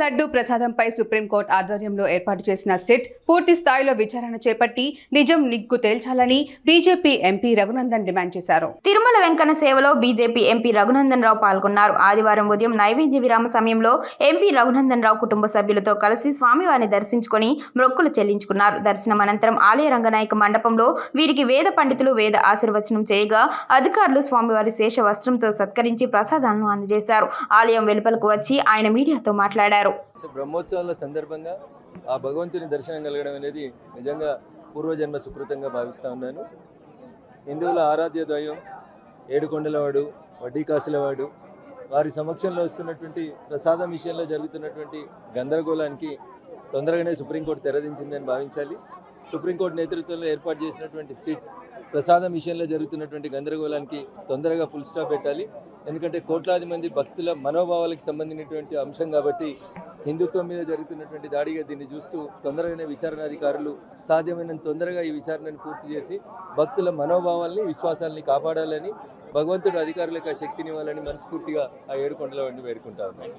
Laddu ప్రసాదంపై supreme court ఆధ్వర్యంలో ఏర్పాటు చేసిన సిట్ పూర్తి స్థాయిలో విచారణ చేపట్టి నిజం నిగ్గు తేల్చాలని బీజేపీ ఎంపీ రఘునందన్ డిమాండ్ చేశారు. తిరుమల వెంకన్న సేవలో బీజేపీ ఎంపీ రఘునందన్ రావు పాల్గొన్నారు. ఆదివారం ఉదయం నైవేద్య విరామ సమయంలో ఎంపీ రఘునందన్ రావు కుటుంబ సభ్యులతో కలిసి స్వామివారిని దర్శించుకుని మొక్కులు చెల్లించుకున్నారు. దర్శనం అనంతరం ఆలయ రంగనాయక మండపంలో వీరికి వేద పండితులు వేద ఆశీర్వచనం చేయగా అధికారులు స్వామివారి శేష వస్త్రంతో సత్కరించి ప్రసాదాలను అందజేశారు. ఆలయం వెలుపలకు వచ్చి ఆయన మీడియాతో మాట్లాడారు. బ్రహ్మోత్సవాల సందర్భంగా ఆ భగవంతుని దర్శనం కలగడం అనేది నిజంగా పూర్వజన్మ సుకృతంగా భావిస్తూ ఉన్నాను. హిందువుల ఆరాధ్య దైవం ఏడుకొండలవాడు, వడ్డీ కాసులవాడు, వారి సమక్షంలో వస్తున్నటువంటి ప్రసాదం విషయంలో జరుగుతున్నటువంటి గందరగోళానికి తొందరగానే సుప్రీంకోర్టు తెరదించిందని భావించాలి. సుప్రీంకోర్టు నేతృత్వంలో ఏర్పాటు చేసినటువంటి సిట్ ప్రసాదం విషయంలో జరుగుతున్నటువంటి గందరగోళానికి తొందరగా ఫుల్ స్టాప్ పెట్టాలి. ఎందుకంటే కోట్లాది మంది భక్తుల మనోభావాలకు సంబంధించినటువంటి అంశం కాబట్టి హిందుత్వం మీద జరుగుతున్నటువంటి దాడిగా దీన్ని చూస్తూ తొందరగానే విచారణాధికారులు సాధ్యమైనంత తొందరగా ఈ విచారణను పూర్తి చేసి భక్తుల మనోభావాల్ని విశ్వాసాలని కాపాడాలని భగవంతుడు అధికారులకు ఆ శక్తినివ్వాలని మనస్ఫూర్తిగా ఆ ఏడుకొండల వాడిని వేడుకుంటా ఉన్నాను.